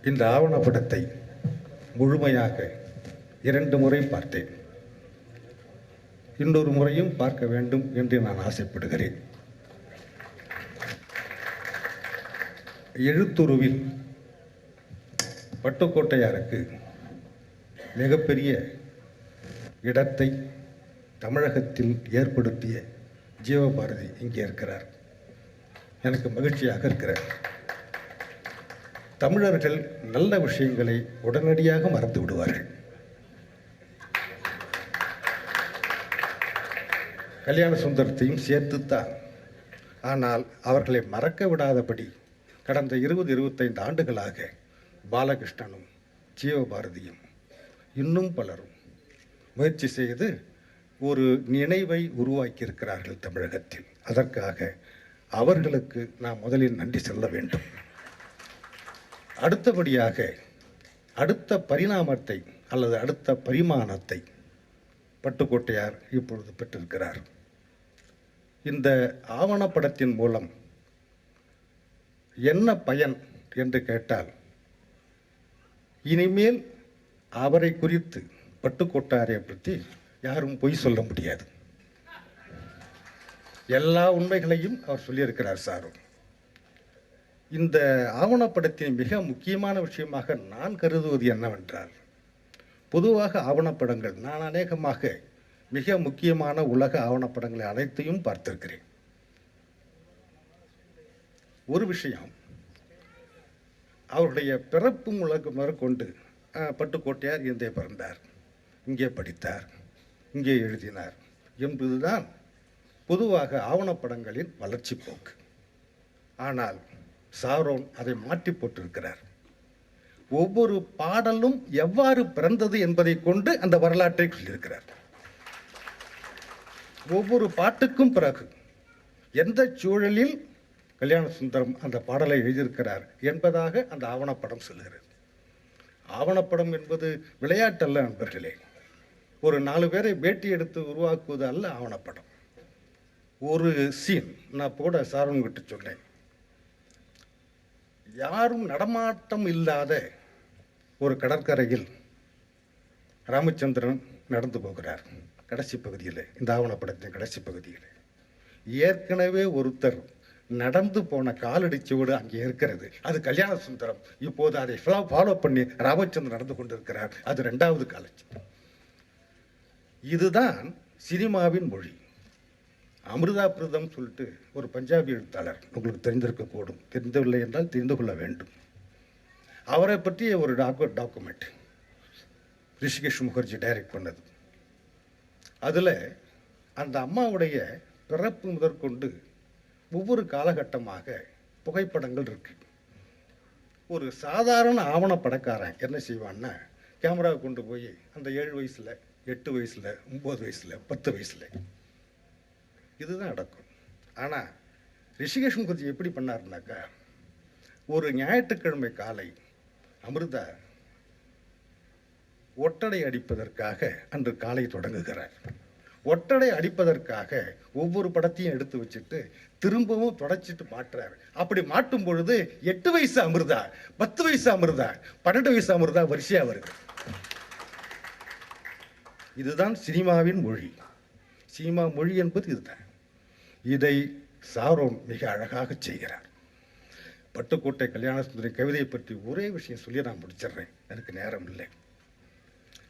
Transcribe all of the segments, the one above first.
இந்த ஆவணப்படத்தை முழுமையாக 2 முறை பார்த்தேன். இன்னொரு முறையும் பார்க்க வேண்டும் என்று நான் ஆசைப்படுகிறேன். எழுத்துருவில் பட்டுக்கோட்டையாருக்கு மிகப்பெரிய இடத்தை தமிழகத்தில் ஏற்படுத்திய ஜீவபாரதி இங்கே இருக்கிறார். எனக்கு மகிழ்ச்சியாக இருக்கிறார். தமிழர்கள் நல்ல விஷயங்களை உடனடியாக மறந்து விடுவார்கள். கல்யாண சுந்தரத்தையும் சேர்த்துத்தான். ஆனால் அவர்களை மறக்க விடாதபடி கடந்த 20-25 ஆண்டுகளாக பாலகிருஷ்ணனும் ஜீவபாரதியும் இன்னும் பலரும் முயற்சி செய்து ஒரு நினைவை உருவாக்கியிருக்கிறார்கள் தமிழகத்தில். அதற்காக அவர்களுக்கு நாம் முதலில் நன்றி சொல்ல வேண்டும். அடுத்தபடியாக அடுத்த பரிணாமத்தை அல்லது அடுத்த பரிமாணத்தை பட்டுக்கோட்டையார் இப்பொழுது பெற்றிருக்கிறார். இந்த ஆவணப்படத்தின் மூலம் என்ன பயன் என்று கேட்டால், இனிமேல் அவரை குறித்து பட்டுக்கோட்டையாரை பற்றி யாரும் பொய் சொல்ல முடியாது. எல்லா உண்மைகளையும் அவர் சொல்லியிருக்கிறார் சாரும். இந்த ஆவணப்படத்தின் மிக முக்கியமான விஷயமாக நான் கருதுவது என்னவென்றால், பொதுவாக ஆவணப்படங்கள் நான் அநேகமாக மிக முக்கியமான உலக ஆவணப்படங்களை அனைத்தையும் பார்த்திருக்கிறேன். ஒரு விஷயம், அவருடைய பிறப்பு முதற்கொண்டு பட்டுக்கோட்டையார் இங்கே பிறந்தார், இங்கே படித்தார், இங்கே எழுதினார் என்பதுதான் பொதுவாக ஆவணப்படங்களின் வளர்ச்சி போக்கு. ஆனால் சாரோன் அதை மாற்றி போட்டிருக்கிறார். ஒவ்வொரு பாடலும் எவ்வாறு பிறந்தது என்பதை கொண்டு அந்த வரலாற்றை சொல்லியிருக்கிறார். ஒவ்வொரு பாட்டுக்கும் பிறகு எந்த சூழலில் கல்யாண சுந்தரம் அந்த பாடலை எழுதியிருக்கிறார் என்பதாக அந்த ஆவணப்படம் சொல்லுகிறது. ஆவணப்படம் என்பது விளையாட்டல்ல நண்பர்களே. ஒரு 4 பேரை பேட்டி எடுத்து உருவாக்குவது அல்ல ஆவணப்படம். ஒரு சீன் நான் கூட சாரோன்கிட்ட சொன்னேன். யாரும் நடமாட்டம் இல்லாத ஒரு கடற்கரையில் ராமச்சந்திரன் நடந்து போகிறார். கடைசி பகுதியில், இந்த ஆவணப்படத்தின் கடைசி பகுதியில் ஏற்கனவே ஒருத்தர் நடந்து போன காலடி சுவடு அங்கே இருக்கிறது. அது கல்யாண சுந்தரம். இப்போது அதை ஃபாலோ பண்ணி ராமச்சந்திரன் நடந்து கொண்டிருக்கிறார். அது 2வது காலச்சி. இதுதான் சினிமாவின் மொழி. அமிர்தா பிரதம் சொல்லிட்டு ஒரு பஞ்சாபி எழுத்தாளர், உங்களுக்கு தெரிந்திருக்கக்கூடும், தெரிந்தவில்லை என்றால் தெரிந்து கொள்ள வேண்டும். அவரை பற்றிய ஒரு டாக்குமெண்ட் ரிஷிகேஷ் முகர்ஜி டைரக்ட் பண்ணது. அதில் அந்த அம்மாவுடைய பிறப்பு முதற்கொண்டு ஒவ்வொரு காலகட்டமாக புகைப்படங்கள் இருக்கு. ஒரு சாதாரண ஆவணப்படக்காரன் என்ன செய்வான்னா, கேமராவை கொண்டு போய் அந்த 7 வயசில் 8 வயசில் 9 வயசில் 10 வயசில் இதுதான் நடக்கும். ஆனால் ரிஷிகேஷ் முகர்ஜி எப்படி பண்ணாருனாக்கா, ஒரு ஞாயிற்றுக்கிழமை காலை அமிர்தா ஒட்டடை அடிப்பதற்காக அன்று காலை தொடங்குகிறார். ஒட்டடை அடிப்பதற்காக ஒவ்வொரு படத்தையும் எடுத்து வச்சுட்டு திரும்பவும் தொடச்சிட்டு மாட்டுறார். அப்படி மாட்டும் பொழுது 8 வயசு அமிர்தா, 10 வயசு அமிர்தா, 12 வயசு அமிர்தா வரிசையா வருது. இதுதான் சினிமாவின் மொழி. சினிமா மொழி என்பது இதுதான். இதை சாரோன் மிக அழகாக செய்கிறார். பட்டுக்கோட்டை கல்யாண சுந்தரி கவிதையை பற்றி ஒரே விஷயம் சொல்லி நான் முடிச்சிடுறேன், எனக்கு நேரம் இல்லை.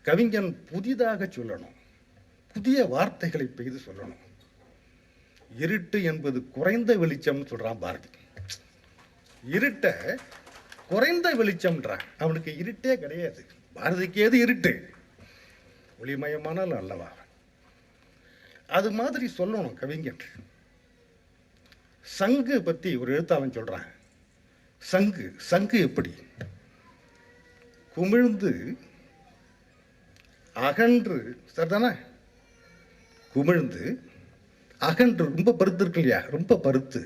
கவிஞன் புதிதாக சொல்லணும், புதிய வார்த்தைகளை பெய்து சொல்லணும். இருட்டு என்பது குறைந்த வெளிச்சம் சொல்றான் பாரதி. இருட்ட குறைந்த வெளிச்சம்ன்றான். அவனுக்கு இருட்டே கிடையாது. பாரதிக்கு ஏது இருட்டு? ஒளிமயமானால் அல்லவா? அது மாதிரி சொல்லணும் கவிஞன். சங்கு பத்தி ஒரு எழுத்தாளன் சொல்றான். சங்கு எப்படி குமிழ்ந்து அகன்று, சரிதானே? குமிழ்ந்து அகன்று ரொம்ப பருத்து இருக்கு இல்லையா, ரொம்ப பருத்து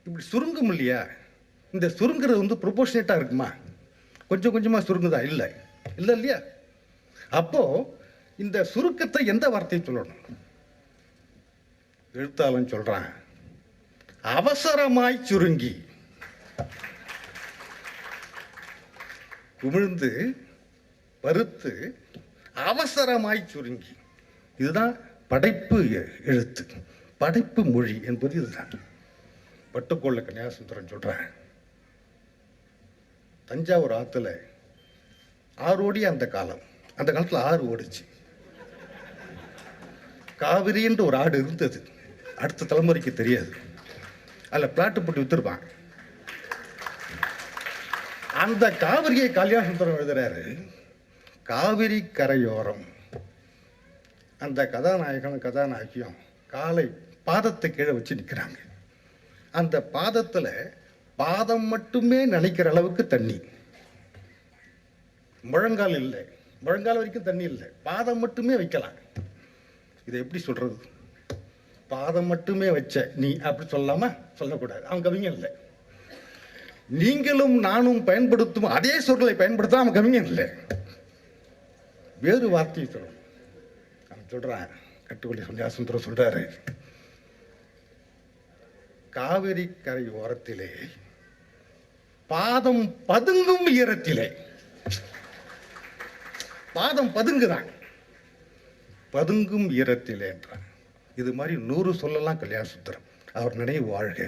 இப்படி சுருங்கும் இல்லையா? இந்த சுருங்குறது ப்ரொபோர்ஷனேட்டா இருக்குமா? கொஞ்சம் கொஞ்சமா சுருங்குதா? இல்லை இல்லை இல்லையா? அப்போ இந்த சுருக்கத்தை எந்த வார்த்தையை சொல்லணும்? எழுத்தாளன் சொல்றான், அவசரமாய் சுருங்கி. குமிழ்ந்து பருத்து அவசரமாய் சுருங்கி. இதுதான் படைப்பு எழுத்து, படைப்பு மொழி என்பது இதுதான். பட்டுக்கோள கன்னியாசுந்தரம் சொல்றேன், தஞ்சாவூர் ஆத்துல ஆறு அந்த காலம், அந்த காலத்துல ஆறு ஓடிச்சு. காவிரி என்று ஒரு ஆடு இருந்தது, அடுத்த தலைமுறைக்கு தெரியாது. அதில் பிளாட்டு போட்டு வித்துருப்பான். அந்த காவிரியை கல்யாணசுந்தரம் எழுதுறாரு. காவிரி கரையோரம் அந்த கதாநாயகனும் கதாநாயகியும் காலை பாதத்தை கீழே வச்சு நிற்கிறாங்க. அந்த பாதத்தில் பாதம் மட்டுமே நினைக்கிற அளவுக்கு தண்ணி, முழங்கால் இல்லை, முழங்கால் வரைக்கும் தண்ணி இல்லை, பாதம் மட்டுமே வைக்கலாம். இதை எப்படி சொல்றது? பாதம் மட்டுமே வச்ச நீ அப்படி சொல்லலாமா? சொல்லக்கூடாது, அவன் கவிஞன் இல்லை. நீங்களும் நானும் பயன்படுத்தும் அதே சொற்களை பயன்படுத்த அவன் கவிஞன் இல்லை, வேறு வார்த்தையை சொல்லணும். அவன் சொல்றான், கட்டுக்கொள்ளி கன்னியாசுந்தரம் சொல்றாரு, காவிரி கரை ஓரத்திலே பாதம் பதுங்கும் ஈரத்திலே. பாதம் பதுங்குதான், பதுங்கும் ஈரத்திலே என்றான். இது மாதிரி 100 சொல்லலாம் கல்யாணசுந்தரம். அவர் நினைவு வாழ்க.